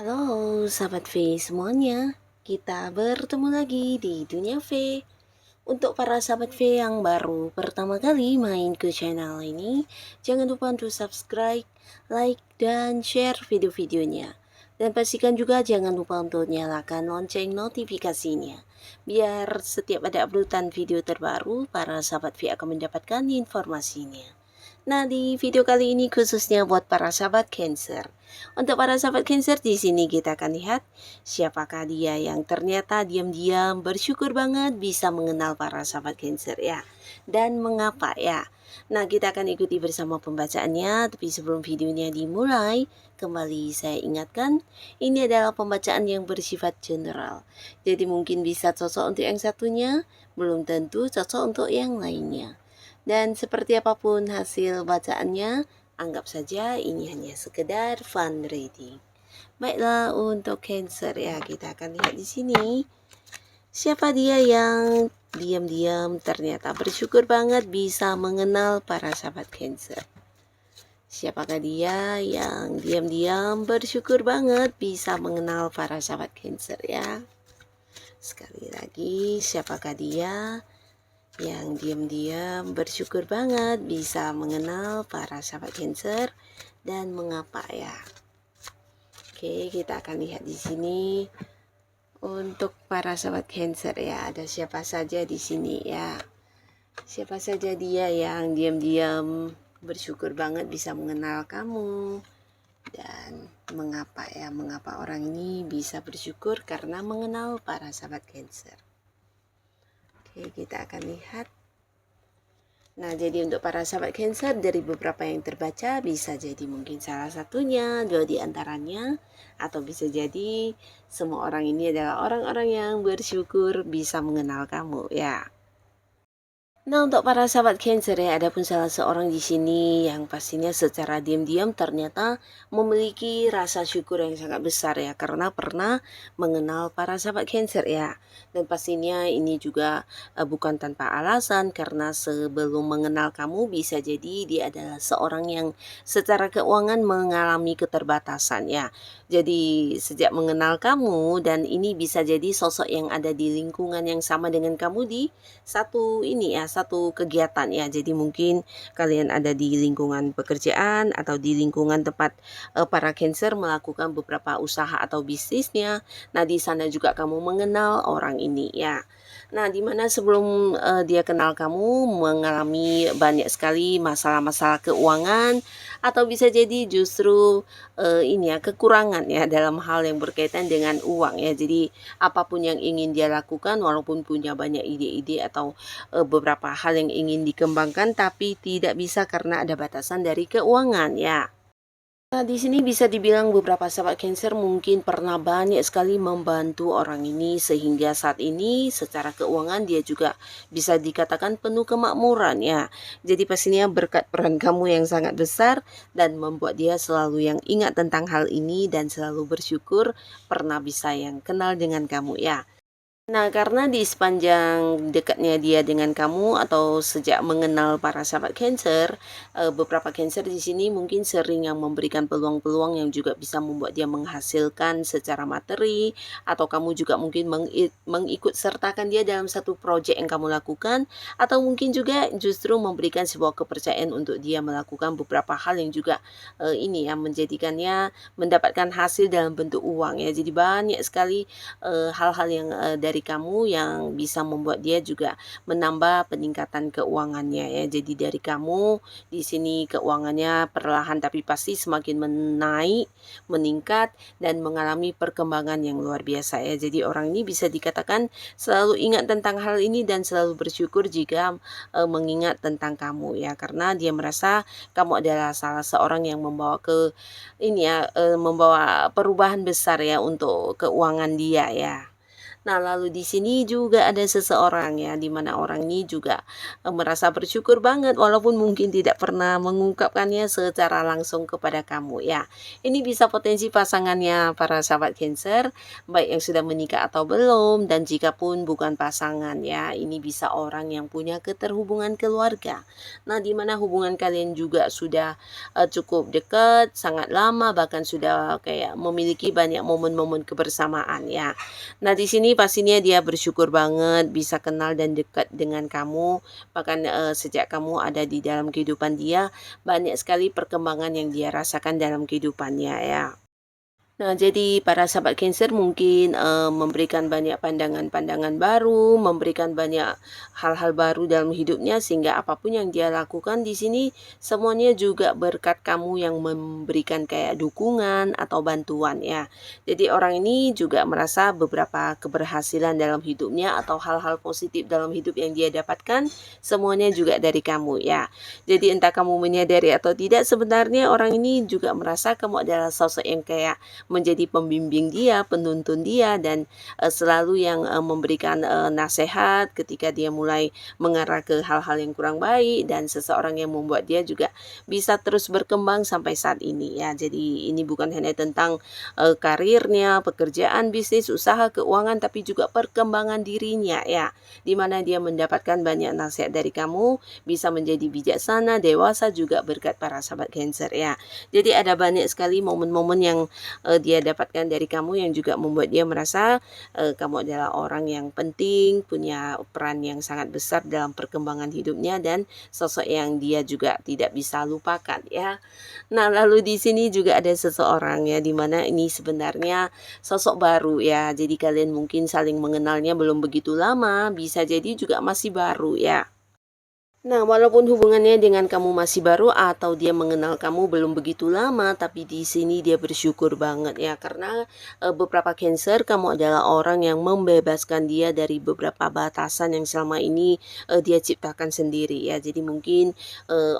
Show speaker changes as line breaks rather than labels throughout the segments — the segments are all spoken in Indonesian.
Halo sahabat V semuanya, kita bertemu lagi di Dunia V. Untuk para sahabat V yang baru pertama kali main ke channel ini, jangan lupa untuk subscribe, like, dan share video-videonya. Dan pastikan juga jangan lupa untuk nyalakan lonceng notifikasinya, biar setiap ada uploadan video terbaru, para sahabat V akan mendapatkan informasinya. Nah, di video kali ini khususnya buat para sahabat Cancer. Untuk para sahabat Cancer, di sini kita akan lihat siapakah dia yang ternyata diam-diam bersyukur banget bisa mengenal para sahabat Cancer ya. Dan mengapa ya? Nah, kita akan ikuti bersama pembacaannya, tapi sebelum videonya dimulai, kembali saya ingatkan, ini adalah pembacaan yang bersifat general. Jadi mungkin bisa cocok untuk yang satunya, belum tentu cocok untuk yang lainnya. Dan seperti apapun hasil bacaannya, anggap saja ini hanya sekedar fun reading. Baiklah, untuk Cancer ya, kita akan lihat di sini. Siapa dia yang diam-diam ternyata bersyukur banget bisa mengenal para sahabat Cancer? Siapakah dia yang diam-diam bersyukur banget bisa mengenal para sahabat Cancer ya? Sekali lagi, siapakah dia yang diam-diam bersyukur banget bisa mengenal para sahabat Cancer dan mengapa ya? Oke, kita akan lihat di sini untuk para sahabat Cancer ya, ada siapa saja di sini ya. Siapa saja dia yang diam-diam bersyukur banget bisa mengenal kamu dan mengapa ya? Mengapa orang ini bisa bersyukur karena mengenal para sahabat Cancer? Oke, kita akan lihat. Nah, jadi untuk para sahabat Cancer, dari beberapa yang terbaca bisa jadi mungkin salah satunya, dua di antaranya, atau bisa jadi semua orang ini adalah orang-orang yang bersyukur bisa mengenal kamu ya. Nah, untuk para sahabat Cancer ya, ada pun salah seorang di sini yang pastinya secara diam-diam ternyata memiliki rasa syukur yang sangat besar ya, karena pernah mengenal para sahabat Cancer ya. Dan pastinya ini juga bukan tanpa alasan, karena sebelum mengenal kamu bisa jadi dia adalah seorang yang secara keuangan mengalami keterbatasan ya. Jadi sejak mengenal kamu, dan ini bisa jadi sosok yang ada di lingkungan yang sama dengan kamu di satu kegiatan ya. Jadi mungkin kalian ada di lingkungan pekerjaan atau di lingkungan tempat para Cancer melakukan beberapa usaha atau bisnisnya. Nah, di sana juga kamu mengenal orang ini ya. Nah, dimana sebelum dia kenal kamu mengalami banyak sekali masalah-masalah keuangan, atau bisa jadi justru ini ya, kekurangan ya dalam hal yang berkaitan dengan uang ya. Jadi apapun yang ingin dia lakukan, walaupun punya banyak ide-ide atau beberapa hal yang ingin dikembangkan, tapi tidak bisa karena ada batasan dari keuangan ya. Nah, di sini bisa dibilang beberapa sahabat Cancer mungkin pernah banyak sekali membantu orang ini, sehingga saat ini secara keuangan dia juga bisa dikatakan penuh kemakmuran ya. Jadi pastinya berkat peran kamu yang sangat besar dan membuat dia selalu yang ingat tentang hal ini dan selalu bersyukur pernah bisa yang kenal dengan kamu ya. Nah, karena di sepanjang dekatnya dia dengan kamu atau sejak mengenal para sahabat Cancer, beberapa Cancer di sini mungkin sering yang memberikan peluang-peluang yang juga bisa membuat dia menghasilkan secara materi, atau kamu juga mungkin mengikut sertakan dia dalam satu proyek yang kamu lakukan, atau mungkin juga justru memberikan sebuah kepercayaan untuk dia melakukan beberapa hal yang juga ini yang menjadikannya mendapatkan hasil dalam bentuk uang ya. Jadi banyak sekali hal-hal yang dari dari kamu yang bisa membuat dia juga menambah peningkatan keuangannya ya. Jadi dari kamu di sini keuangannya perlahan tapi pasti semakin menaik, meningkat dan mengalami perkembangan yang luar biasa ya. Jadi orang ini bisa dikatakan selalu ingat tentang hal ini dan selalu bersyukur jika mengingat tentang kamu ya, karena dia merasa kamu adalah salah seorang yang membawa membawa perubahan besar ya untuk keuangan dia ya. Nah, lalu di sini juga ada seseorang ya, di mana orang ini juga merasa bersyukur banget walaupun mungkin tidak pernah mengungkapkannya secara langsung kepada kamu ya. Ini bisa potensi pasangannya para sahabat Cancer, baik yang sudah menikah atau belum, dan jika pun bukan pasangan ya, ini bisa orang yang punya keterhubungan keluarga. Nah, di mana hubungan kalian juga sudah cukup dekat, sangat lama, bahkan sudah kayak memiliki banyak momen-momen kebersamaan ya. Nah, di sini pastinya dia bersyukur banget bisa kenal dan dekat dengan kamu. Bahkan sejak kamu ada di dalam kehidupan dia, banyak sekali perkembangan yang dia rasakan dalam kehidupannya ya. Nah, jadi para sahabat Cancer mungkin memberikan banyak pandangan-pandangan baru, memberikan banyak hal-hal baru dalam hidupnya sehingga apapun yang dia lakukan di sini semuanya juga berkat kamu yang memberikan kayak dukungan atau bantuan ya. Jadi orang ini juga merasa beberapa keberhasilan dalam hidupnya atau hal-hal positif dalam hidup yang dia dapatkan semuanya juga dari kamu ya. Jadi entah kamu menyadari atau tidak, sebenarnya orang ini juga merasa kamu adalah sosok yang kayak menjadi pembimbing dia, penuntun dia, dan selalu yang memberikan nasihat ketika dia mulai mengarah ke hal-hal yang kurang baik, dan seseorang yang membuat dia juga bisa terus berkembang sampai saat ini ya. Jadi ini bukan hanya tentang karirnya, pekerjaan, bisnis, usaha, keuangan, tapi juga perkembangan dirinya ya, dimana dia mendapatkan banyak nasihat dari kamu, bisa menjadi bijaksana, dewasa juga berkat para sahabat Cancer ya. Jadi ada banyak sekali momen-momen yang dia dapatkan dari kamu yang juga membuat dia merasa kamu adalah orang yang penting, punya peran yang sangat besar dalam perkembangan hidupnya dan sosok yang dia juga tidak bisa lupakan ya. Nah, lalu di sini juga ada seseorang ya, di mana ini sebenarnya sosok baru ya. Jadi kalian mungkin saling mengenalnya belum begitu lama, bisa jadi juga masih baru ya. Nah, walaupun hubungannya dengan kamu masih baru atau dia mengenal kamu belum begitu lama, tapi di sini dia bersyukur banget ya, karena beberapa Cancer kamu adalah orang yang membebaskan dia dari beberapa batasan yang selama ini dia ciptakan sendiri ya. Jadi mungkin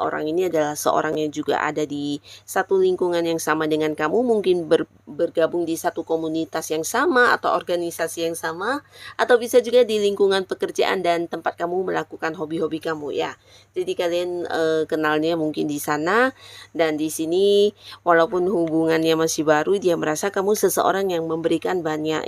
orang ini adalah seorang yang juga ada di satu lingkungan yang sama dengan kamu, mungkin bergabung di satu komunitas yang sama atau organisasi yang sama, atau bisa juga di lingkungan pekerjaan dan tempat kamu melakukan hobi-hobi kamu ya. Jadi kalian kenalnya mungkin di sana, dan di sini walaupun hubungannya masih baru, dia merasa kamu seseorang yang memberikan banyak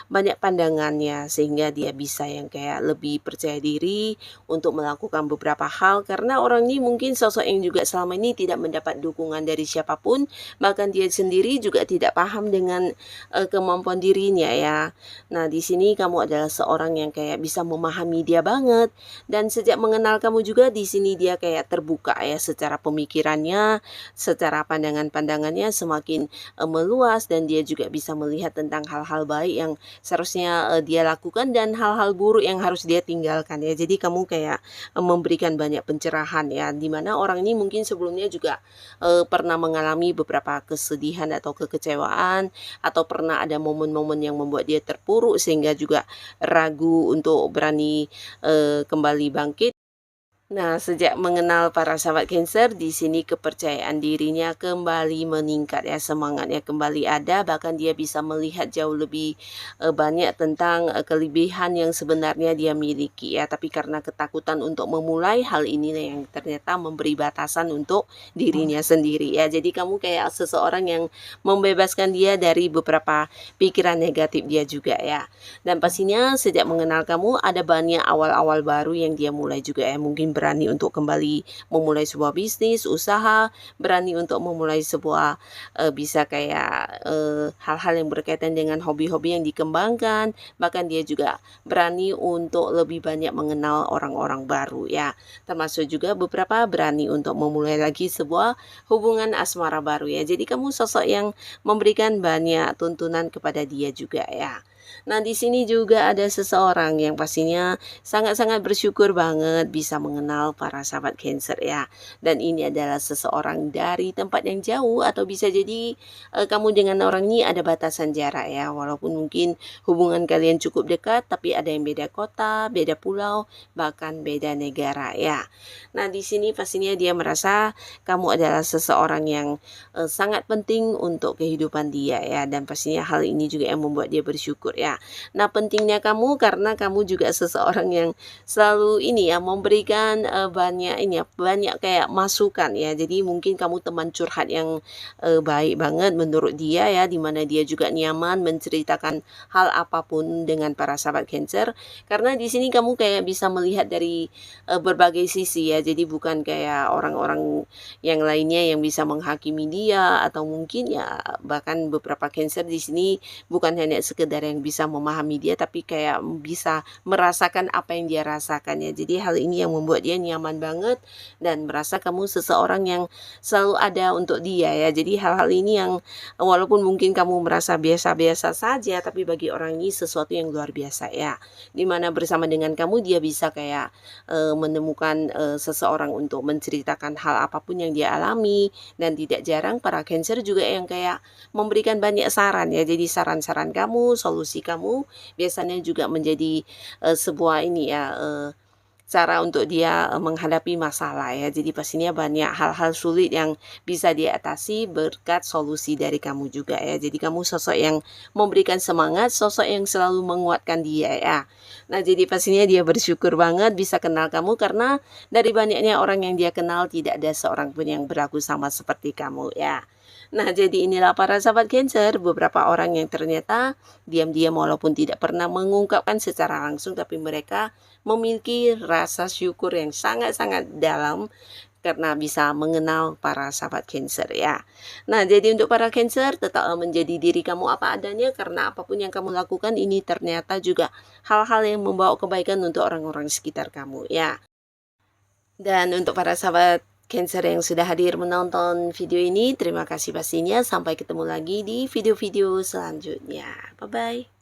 banyak pandangannya sehingga dia bisa yang kayak lebih percaya diri untuk melakukan beberapa hal, karena orang ini mungkin sosok yang juga selama ini tidak mendapat dukungan dari siapapun, bahkan dia sendiri juga tidak paham dengan kemampuan dirinya ya. Nah, di sini kamu adalah seorang yang kayak bisa memahami dia banget, dan sejak mengenal kamu juga di sini dia kayak terbuka ya, secara pemikirannya, secara pandangan-pandangannya semakin meluas, dan dia juga bisa melihat tentang hal-hal baik yang seharusnya dia lakukan dan hal-hal buruk yang harus dia tinggalkan ya. Jadi kamu kayak memberikan banyak pencerahan ya, dimana orang ini mungkin sebelumnya juga pernah mengalami beberapa kesedihan atau kekecewaan, atau pernah ada momen-momen yang membuat dia terpuruk sehingga juga ragu untuk berani kembali bangkit. Nah, sejak mengenal para sahabat Cancer, di sini kepercayaan dirinya kembali meningkat ya, semangatnya kembali ada, bahkan dia bisa melihat jauh lebih banyak tentang kelebihan yang sebenarnya dia miliki ya, tapi karena ketakutan untuk memulai hal ini yang ternyata memberi batasan untuk dirinya sendiri ya. Jadi kamu kayak seseorang yang membebaskan dia dari beberapa pikiran negatif dia juga ya. Dan pastinya sejak mengenal kamu ada banyak awal-awal baru yang dia mulai juga ya, mungkin berani untuk kembali memulai sebuah bisnis, usaha, berani untuk memulai sebuah bisa kayak hal-hal yang berkaitan dengan hobi-hobi yang dikembangkan, bahkan dia juga berani untuk lebih banyak mengenal orang-orang baru ya, termasuk juga beberapa berani untuk memulai lagi sebuah hubungan asmara baru ya. Jadi kamu sosok yang memberikan banyak tuntunan kepada dia juga ya. Nah, di sini juga ada seseorang yang pastinya sangat-sangat bersyukur banget bisa mengenal para sahabat Cancer ya. Dan ini adalah seseorang dari tempat yang jauh atau bisa jadi kamu dengan orang ini ada batasan jarak ya. Walaupun mungkin hubungan kalian cukup dekat, tapi ada yang beda kota, beda pulau, bahkan beda negara ya. Nah, di sini pastinya dia merasa kamu adalah seseorang yang sangat penting untuk kehidupan dia ya, dan pastinya hal ini juga yang membuat dia bersyukur ya. Nah, pentingnya kamu karena kamu juga seseorang yang selalu ini ya memberikan banyak ini ya, banyak kayak masukan ya. Jadi mungkin kamu teman curhat yang baik banget menurut dia ya, dimana dia juga nyaman menceritakan hal apapun dengan para sahabat Cancer, karena di sini kamu kayak bisa melihat dari berbagai sisi ya. Jadi bukan kayak orang-orang yang lainnya yang bisa menghakimi dia, atau mungkin ya bahkan beberapa Cancer di sini bukan hanya sekedar yang bisa memahami dia, tapi kayak bisa merasakan apa yang dia rasakan ya. Jadi hal ini yang membuat dia nyaman banget dan merasa kamu seseorang yang selalu ada untuk dia ya. Jadi hal-hal ini yang walaupun mungkin kamu merasa biasa-biasa saja, tapi bagi orang ini sesuatu yang luar biasa ya. Dimana bersama dengan kamu dia bisa kayak menemukan seseorang untuk menceritakan hal apapun yang dia alami, dan tidak jarang para Cancer juga yang kayak memberikan banyak saran ya. Jadi saran-saran kamu, solusi kamu biasanya juga menjadi sebuah ini ya, cara untuk dia menghadapi masalah ya. Jadi pastinya banyak hal-hal sulit yang bisa dia atasi berkat solusi dari kamu juga ya. Jadi kamu sosok yang memberikan semangat, sosok yang selalu menguatkan dia ya. Nah, jadi pastinya dia bersyukur banget bisa kenal kamu, karena dari banyaknya orang yang dia kenal tidak ada seorang pun yang berlaku sama seperti kamu ya. Nah, jadi inilah para sahabat Cancer, beberapa orang yang ternyata diam-diam walaupun tidak pernah mengungkapkan secara langsung, tapi mereka memiliki rasa syukur yang sangat-sangat dalam karena bisa mengenal para sahabat Cancer ya. Nah, jadi untuk para Cancer, tetaplah menjadi diri kamu apa adanya, karena apapun yang kamu lakukan ini ternyata juga hal-hal yang membawa kebaikan untuk orang-orang sekitar kamu ya. Dan untuk para sahabat Cancer yang sudah hadir menonton video ini, terima kasih pastinya. Sampai ketemu lagi di video-video selanjutnya. Bye-bye.